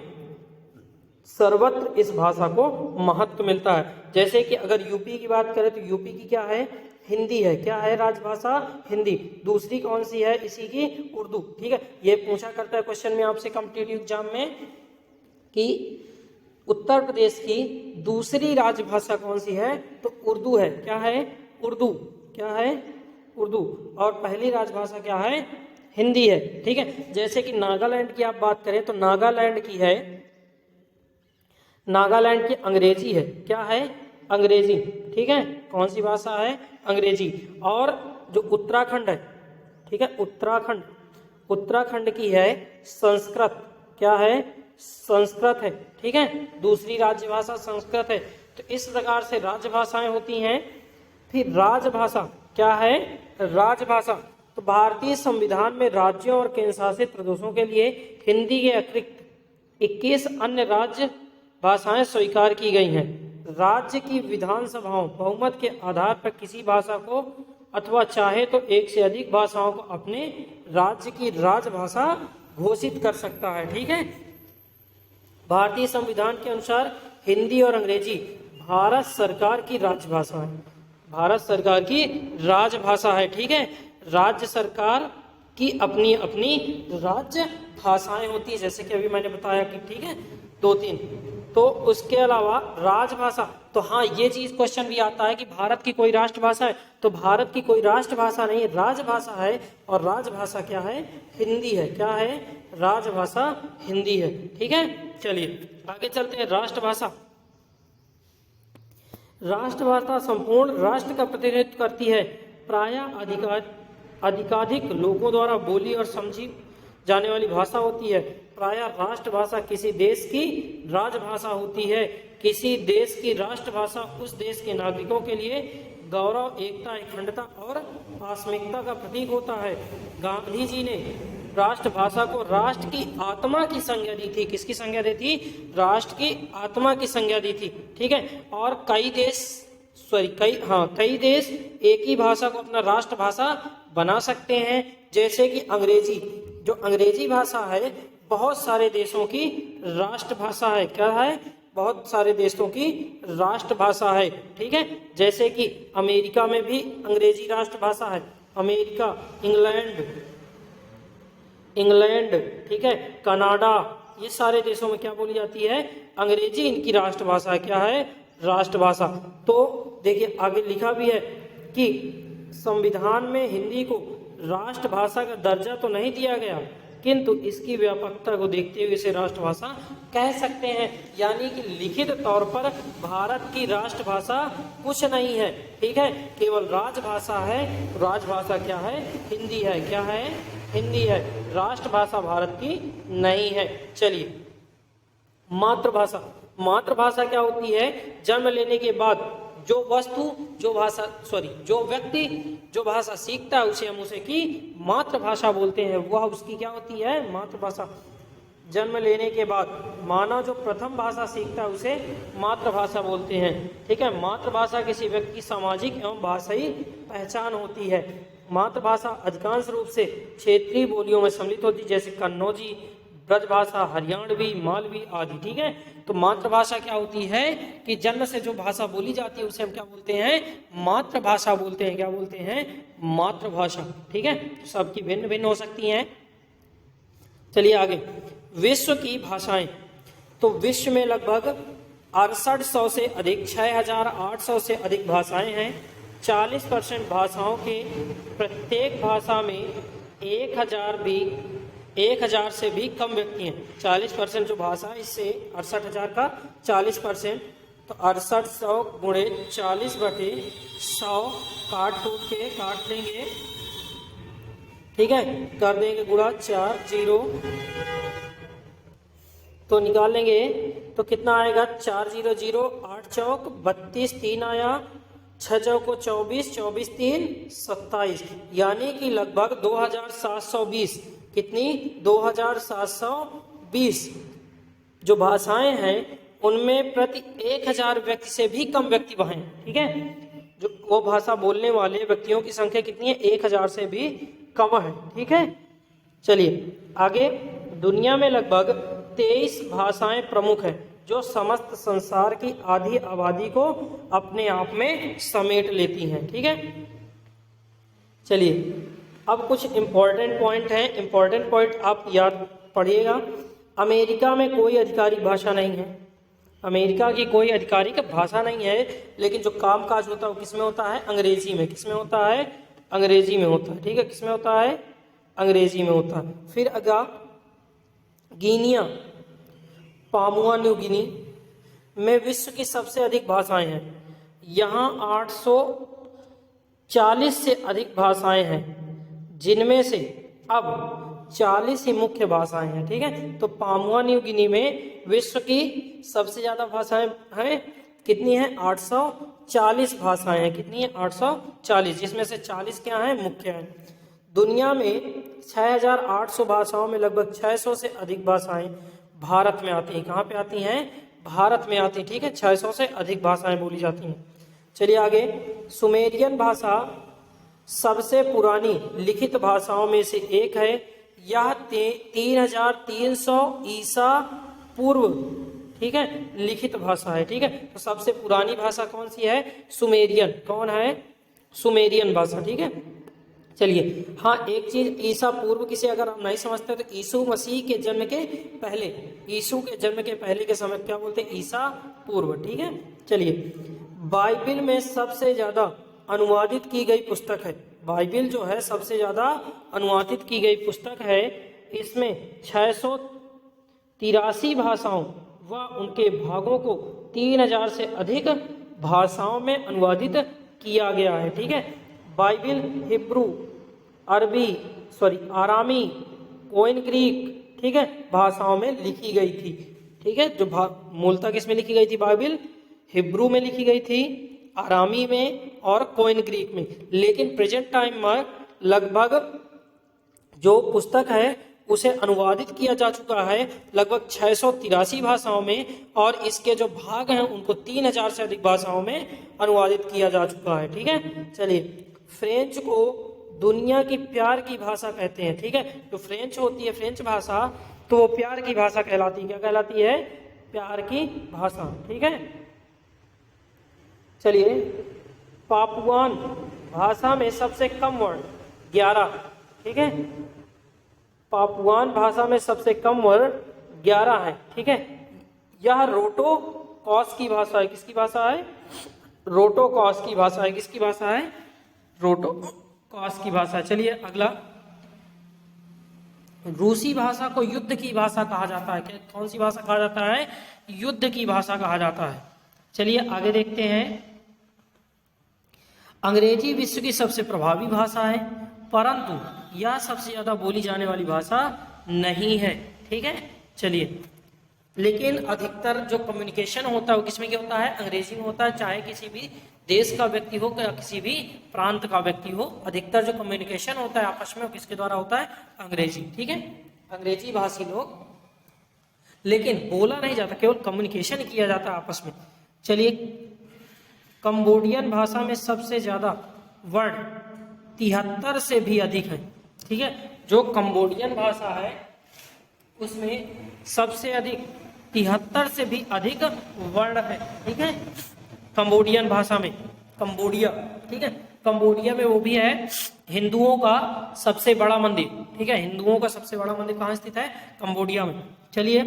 सर्वत्र इस भाषा को महत्व मिलता है। जैसे कि अगर यूपी की बात करें तो यूपी की क्या है, हिंदी है। क्या है राजभाषा, हिंदी। दूसरी कौन सी है इसी की, उर्दू। ठीक है, ये पूछा करता है क्वेश्चन में आपसे कॉम्पिटिटिव एग्जाम में कि उत्तर प्रदेश की दूसरी राजभाषा कौन सी है, तो उर्दू है। क्या है, उर्दू। क्या है, उर्दू, और पहली राजभाषा क्या है? हिंदी है। ठीक है, जैसे कि नागालैंड की आप बात करें तो नागालैंड की अंग्रेजी है। क्या है? अंग्रेजी। ठीक है, कौन सी भाषा है? अंग्रेजी। और जो उत्तराखंड है, ठीक है, उत्तराखंड की है संस्कृत। क्या है? संस्कृत है। ठीक है, दूसरी राज्य भाषा संस्कृत है। तो इस प्रकार से राजभाषाएं होती हैं। फिर राजभाषा क्या है? राजभाषा। तो भारतीय संविधान में राज्यों और केंद्र शासित प्रदेशों के लिए हिंदी के अतिरिक्त 21 अन्य राज्य भाषाएं स्वीकार की गई हैं। राज्य की विधानसभाओं बहुमत के आधार पर किसी भाषा को अथवा चाहे तो एक से अधिक भाषाओं को अपने राज्य की राजभाषा घोषित कर सकता है। ठीक है, भारतीय संविधान के अनुसार हिंदी और अंग्रेजी भारत सरकार की राजभाषा है। भारत सरकार की राजभाषा है। ठीक है, राज्य सरकार की अपनी अपनी राज्य भाषाएं होती है, जैसे कि अभी मैंने बताया कि ठीक है 2-3। तो उसके अलावा राजभाषा, तो हाँ ये चीज क्वेश्चन भी आता है कि भारत की कोई राष्ट्रभाषा है, तो भारत की कोई राष्ट्रभाषा नहीं है, राजभाषा है। और राजभाषा क्या है? हिंदी है। क्या है? राजभाषा हिंदी है। ठीक है, चलिए आगे चलते हैं। राष्ट्रभाषा। राष्ट्रभाषा संपूर्ण राष्ट्र का प्रतिनिधित्व करती है। प्रायः अधिकाधिक लोगों द्वारा बोली और समझी जाने वाली भाषा होती है। प्रायः राष्ट्रभाषा किसी देश की राजभाषा होती है। किसी देश की राष्ट्रभाषा उस देश के नागरिकों के लिए गौरव, एकता, अखंडता और प्राथमिकता का प्रतीक होता है। गांधी जी ने राष्ट्रभाषा को राष्ट्र की आत्मा की संज्ञा दी थी। किसकी संज्ञा दी थी? राष्ट्र की आत्मा की संज्ञा दी थी। ठीक है, और कई देश एक ही भाषा को अपना राष्ट्रभाषा बना सकते हैं, जैसे कि अंग्रेजी। जो अंग्रेजी भाषा है बहुत सारे देशों की राष्ट्रभाषा है। क्या है? बहुत सारे देशों की राष्ट्रभाषा है। ठीक है, जैसे कि अमेरिका में भी अंग्रेजी राष्ट्रभाषा है। अमेरिका, इंग्लैंड, ठीक है, कनाडा, ये सारे देशों में क्या बोली जाती है? अंग्रेजी इनकी राष्ट्रभाषा है। क्या है? राष्ट्रभाषा। तो देखिए आगे लिखा भी है कि संविधान में हिंदी को राष्ट्रभाषा का दर्जा तो नहीं दिया गया, किंतु इसकी व्यापकता को देखते हुए इसे राष्ट्रभाषा कह सकते हैं। यानी कि लिखित तौर पर भारत की राष्ट्रभाषा कुछ नहीं है। ठीक है, केवल राजभाषा है। राजभाषा क्या है? हिंदी है। क्या है? हिंदी है। राष्ट्रभाषा भारत की नहीं है। चलिए, मातृभाषा। मातृभाषा क्या होती है? जन्म लेने के बाद जो व्यक्ति जो भाषा सीखता है उसे हम उसे की मातृभाषा बोलते हैं। वह उसकी क्या होती है? मातृभाषा। जन्म लेने के बाद मानव जो प्रथम भाषा सीखता है उसे मातृभाषा बोलते हैं। ठीक है, मातृभाषा किसी व्यक्ति की सामाजिक एवं भाषाई पहचान होती है। मातृभाषा अधिकांश रूप से क्षेत्रीय बोलियों में सम्मिलित होती है, जैसे कन्नौजी, ब्रजभाषा, हरियाणवी, मालवी आदि। ठीक है, तो मातृभाषा क्या होती है कि जन्म से जो भाषा बोली जाती है उसे हम क्या बोलते हैं? मातृभाषा बोलते हैं। क्या बोलते हैं? मातृभाषा। ठीक है, सबकी भिन्न भिन्न हो सकती हैं। चलिए आगे, विश्व की भाषाएं। तो विश्व में लगभग 6800 से अधिक 6800 से अधिक भाषाएं हैं। 40% भाषाओं के प्रत्येक भाषा में 1000 से भी कम व्यक्ति हैं। 40% जो भाषा है इससे 68,000 का 40%, तो 6800 गुणे 40/100 काट लेंगे। ठीक है, कर देंगे गुणा 4 0, तो निकाल लेंगे तो कितना आएगा? 4 0 0, 8 चौक 32, 3 आया, 6 चौको 24, 24 3 27, यानी कि लगभग 2720। कितनी? 2720 जो भाषाएं हैं उनमें प्रति 1000 व्यक्ति से भी कम व्यक्ति वह हैं। ठीक है, जो वो भाषा बोलने वाले व्यक्तियों की संख्या कितनी है? 1000 से भी कम है। ठीक है, चलिए आगे। दुनिया में लगभग 23 भाषाएं प्रमुख हैं जो समस्त संसार की आधी आबादी को अपने आप में समेट लेती हैं। ठीक है, चलिए अब कुछ इंपॉर्टेंट पॉइंट हैं। इंपॉर्टेंट पॉइंट आप याद पढ़िएगा। अमेरिका में कोई आधिकारिक भाषा नहीं है। अमेरिका की कोई आधिकारिक भाषा नहीं है, लेकिन जो कामकाज होता है वो किसमें होता है? अंग्रेजी में। किसमें होता है? अंग्रेजी में होता है, ठीक है। किसमें होता है? अंग्रेजी में होता है। फिर अगला गिनिया, पापुआ न्यू गिनी में विश्व की सबसे अधिक भाषाएं हैं। यहाँ 840 से अधिक भाषाएं हैं, जिनमें से अब 40 ही मुख्य भाषाएं हैं, ठीक है। तो पापुआ न्यू गिनी में विश्व की सबसे ज्यादा भाषाएं हैं, कितनी है? 840 भाषाएं हैं। कितनी है? 840, जिसमें से 40 क्या है? मुख्य हैं। दुनिया में 6800 भाषाओं में लगभग 600 से अधिक भाषाएं भारत में आती हैं। कहाँ पे आती हैं? भारत में आती हैं, ठीक है। 600 से अधिक भाषाएं बोली जाती हैं। चलिए आगे, सुमेरियन भाषा सबसे पुरानी लिखित भाषाओं में से एक है। यह 3300 ईसा पूर्व, ठीक है, लिखित भाषा है, ठीक है। तो सबसे पुरानी भाषा कौन सी है? सुमेरियन। कौन है? सुमेरियन भाषा, ठीक है। चलिए, हाँ एक चीज, ईसा पूर्व किसे अगर आप नहीं समझते तो यीशु मसीह के जन्म के पहले, यीशु के जन्म के पहले के समय क्या बोलते हैं? ईसा पूर्व, ठीक है। चलिए, बाइबिल में सबसे ज्यादा अनुवादित की गई पुस्तक है। बाइबिल जो है सबसे ज्यादा अनुवादित की गई पुस्तक है। इसमें 683 भाषाओं व उनके भागों को 3000 से अधिक भाषाओं में अनुवादित किया गया है, ठीक है। बाइबिल हिब्रू, आरामी, कोइन ग्रीक, ठीक है, भाषाओं में लिखी गई थी, ठीक है। जो मूलतः किस में लिखी गई थी? बाइबिल हिब्रू में लिखी गई थी, आरामी में और कोइन ग्रीक में। लेकिन प्रेजेंट टाइम में लगभग जो पुस्तक है उसे अनुवादित किया जा चुका है लगभग 683 भाषाओं में, और इसके जो भाग हैं उनको 3000 से अधिक भाषाओं में अनुवादित किया जा चुका है, ठीक है। चलिए, फ्रेंच को दुनिया की प्यार की भाषा कहते हैं, ठीक है। तो फ्रेंच होती है, फ्रेंच भाषा, तो वो प्यार की भाषा कहलाती है। क्या कहलाती है? प्यार की भाषा, ठीक है। चलिए, पापुआन भाषा में सबसे कम वर्ण 11, ठीक है। पापुआन भाषा में सबसे कम वर्ण 11 है, ठीक है। यह रोटोकॉस की भाषा है। किसकी भाषा है? रोटोकॉस की भाषा है। किसकी भाषा है? रोटोकॉस की भाषा। चलिए अगला, रूसी भाषा को युद्ध की भाषा कहा जाता है। कौन सी भाषा कहा जाता है? युद्ध की भाषा कहा जाता है। चलिए आगे देखते हैं, अंग्रेजी विश्व की सबसे प्रभावी भाषा है, परंतु यह सबसे ज्यादा बोली जाने वाली भाषा नहीं है, ठीक है। चलिए, लेकिन अधिकतर जो कम्युनिकेशन होता है वो किसमें क्या होता है? अंग्रेजी में होता है। चाहे किसी भी देश का व्यक्ति हो या किसी भी प्रांत का व्यक्ति हो, अधिकतर जो कम्युनिकेशन होता है आपस में वो किसके द्वारा होता है? अंग्रेजी, ठीक है। अंग्रेजी भाषी लोग, लेकिन बोला नहीं जाता, केवल कम्युनिकेशन किया जाता है आपस में। चलिए, कंबोडियन भाषा में सबसे ज्यादा वर्ण 73 से भी अधिक है, ठीक है। जो कंबोडियन भाषा है उसमें सबसे अधिक 73 से भी अधिक वर्ण है, ठीक है। कंबोडियन भाषा में, कंबोडिया, ठीक है, कंबोडिया में वो भी है हिंदुओं का सबसे बड़ा मंदिर, ठीक है। हिंदुओं का सबसे बड़ा मंदिर कहाँ स्थित है? कंबोडिया में। चलिए,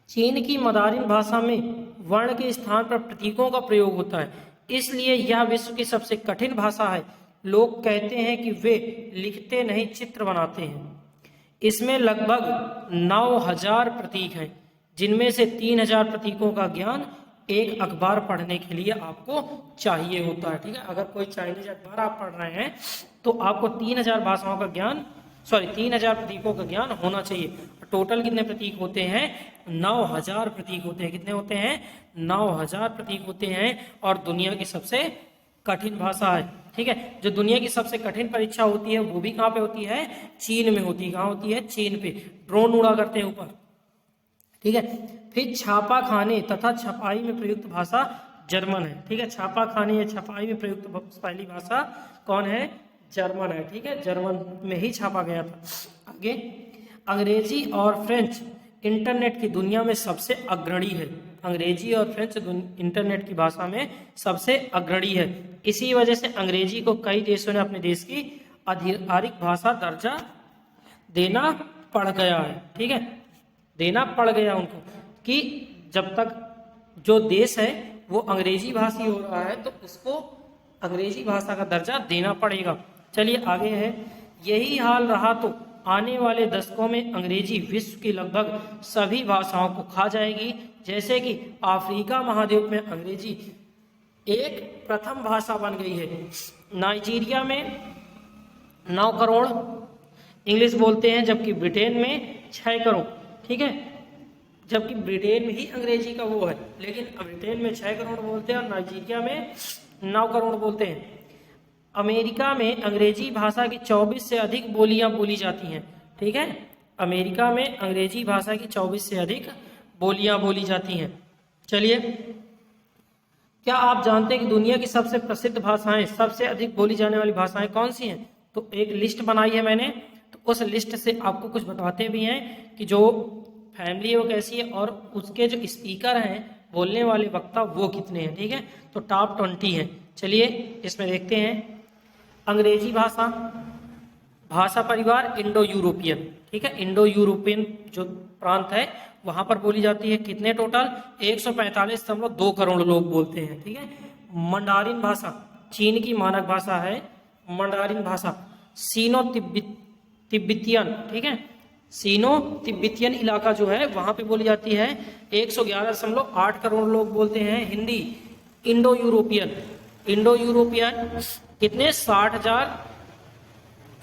चीन की मंदारिन भाषा में वर्ण के स्थान पर प्रतीकों का प्रयोग होता है, इसलिए यह विश्व की सबसे कठिन भाषा है। लोग कहते हैं कि वे लिखते नहीं चित्र बनाते हैं। इसमें लगभग 9000 प्रतीक हैं, जिनमें से 3000 प्रतीकों का ज्ञान एक अखबार पढ़ने के लिए आपको चाहिए होता है, ठीक है। अगर कोई चाइनीज अखबार आप पढ़ रहे हैं तो आपको 3000 भाषाओं का ज्ञान, 3000 प्रतीकों का ज्ञान होना चाहिए। टोटल कितने प्रतीक होते हैं? 9000 प्रतीक होते हैं। कितने होते हैं? 9000 प्रतीक होते हैं। और दुनिया की सबसे कठिन भाषा है, ठीक है। जो दुनिया की सबसे कठिन परीक्षा होती है वो भी कहाँ पे होती है? चीन में होती है। कहाँ होती है? चीन पे। ड्रोन उड़ा करते हैं ऊपर, ठीक है। फिर छापा खाने तथा छपाई में प्रयुक्त भाषा जर्मन है, ठीक है। छापा खाने या छपाई में प्रयुक्त पहली भाषा कौन है? जर्मन है, ठीक है। जर्मन में ही छापा गया था। आगे, अंग्रेजी और फ्रेंच इंटरनेट की दुनिया में सबसे अग्रणी है। अंग्रेजी और फ्रेंच इंटरनेट की भाषा में सबसे अग्रणी है। इसी वजह से अंग्रेजी को कई देशों ने अपने देश की आधिकारिक भाषा दर्जा देना पड़ गया है, ठीक है। देना पड़ गया उनको कि जब तक जो देश है वो अंग्रेजी भाषी हो रहा है तो उसको अंग्रेजी भाषा का दर्जा देना पड़ेगा। चलिए आगे है, यही हाल रहा तो आने वाले दशकों में अंग्रेजी विश्व की लगभग सभी भाषाओं को खा जाएगी। जैसे कि अफ्रीका महाद्वीप में अंग्रेजी एक प्रथम भाषा बन गई है। नाइजीरिया में 9 करोड़ इंग्लिश बोलते हैं, जबकि ब्रिटेन में 6 करोड़। ठीक है, जबकि ब्रिटेन में ही अंग्रेजी का वो है, लेकिन ब्रिटेन में 6 करोड़ बोलते हैं और नाइजीरिया में 9 करोड़ बोलते हैं। अमेरिका में अंग्रेजी भाषा की 24 से अधिक बोलियां बोली जाती हैं। ठीक है, अमेरिका में अंग्रेजी भाषा की 24 से अधिक बोलियां बोली जाती हैं। चलिए, क्या आप जानते हैं कि दुनिया की सबसे प्रसिद्ध भाषाएं, सबसे अधिक बोली जाने वाली भाषाएं कौन सी हैं? तो एक लिस्ट बनाई है मैंने, तो उस लिस्ट से आपको कुछ बताते भी हैं कि जो फैमिली है वो कैसी है और उसके जो स्पीकर हैं, बोलने वाले वक्ता, वो कितने हैं। ठीक है, तो टॉप 20 हैं। चलिए इसमें देखते हैं। अंग्रेजी भाषा, भाषा परिवार इंडो यूरोपियन। ठीक है, इंडो यूरोपियन जो प्रांत है वहां पर बोली जाती है। कितने टोटल? 145.2 करोड़ लोग बोलते हैं। ठीक है, मंडारिन भाषा चीन की मानक भाषा है। मंडारिन भाषा सीनो तिब्बतियन, ठीक है, सीनो तिब्बतियन इलाका जो है वहां पे बोली जाती है। 111.8 करोड़ लोग बोलते हैं। Hindi Indo European, Indo European कितने?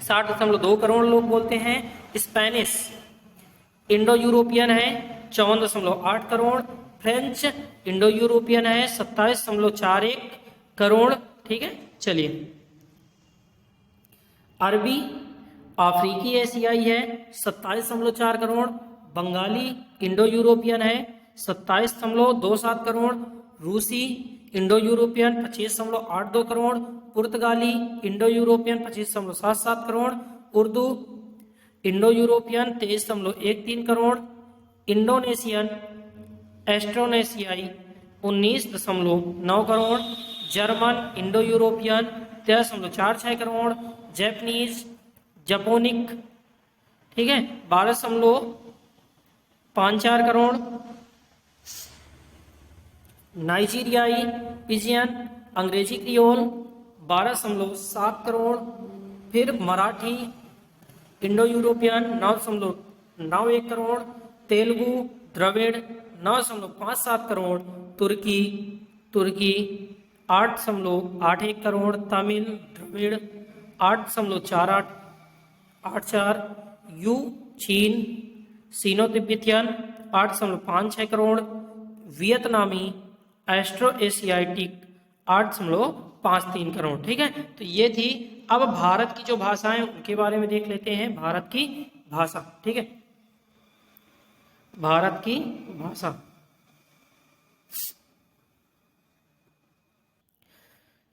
60.2 करोड़ लोग बोलते हैं। स्पेनिश इंडो यूरोपियन है 54.8 करोड़। फ्रेंच इंडो यूरोपियन है 27.41 करोड़। ठीक है, चलिए अरबी अफ्रीकी एशियाई है 27.4 करोड़। बंगाली इंडो यूरोपियन है 27.27 करोड़। रूसी इंडो यूरोपियन 25.82 करोड़। पुर्तगाली Indo European 25.77 crore. Urdu Indo European 23.13 crore. Indonesian एस्ट्रोनेशियाई 19.9 crore. German Indo European 13.46 crore. Japanese Japonic, ठीक है, 12.54 करोड़। नाइजीरियाई पिजियन अंग्रेजी क्रियोल 12.7 करोड़। फिर मराठी इंडो यूरोपियन 9.91 करोड़। तेलुगु द्रविड़ 9.57 करोड़। तुर्की 8.81 करोड़। तमिल द्रविड़ 8.48 यू चीन सीनो तिब्बतियन 8.56 करोड़। वियतनामी एस्ट्रो एशियाटिक 8.53 करोड़। ठीक है, तो ये थी। अब भारत की जो भाषाएं उनके बारे में देख लेते हैं। भारत की भाषा, ठीक है, भारत की भाषा।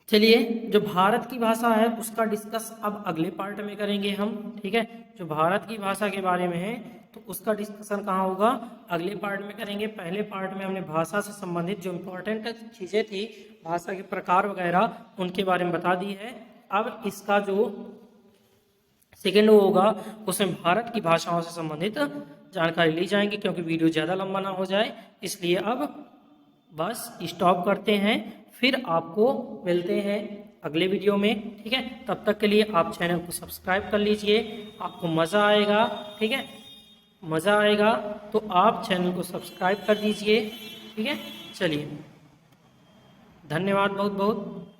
चलिए, जो भारत की भाषा है उसका डिस्कस अब अगले पार्ट में करेंगे हम। ठीक है, जो भारत की भाषा के बारे में है तो उसका डिस्कशन कहाँ होगा? अगले पार्ट में करेंगे। पहले पार्ट में हमने भाषा से संबंधित जो इम्पोर्टेंट चीज़ें थी, भाषा के प्रकार वगैरह, उनके बारे में बता दी है। अब इसका जो सेकेंड वो होगा उसमें भारत की भाषाओं से संबंधित जानकारी ली जाएंगी, क्योंकि वीडियो ज़्यादा लंबा ना हो जाए, इसलिए अब बस स्टॉप करते हैं। फिर आपको मिलते हैं अगले वीडियो में। ठीक है, तब तक के लिए आप चैनल को सब्सक्राइब कर लीजिए। आपको मज़ा आएगा, ठीक है, मज़ा आएगा तो आप चैनल को सब्सक्राइब कर दीजिए। ठीक है, चलिए, धन्यवाद बहुत बहुत।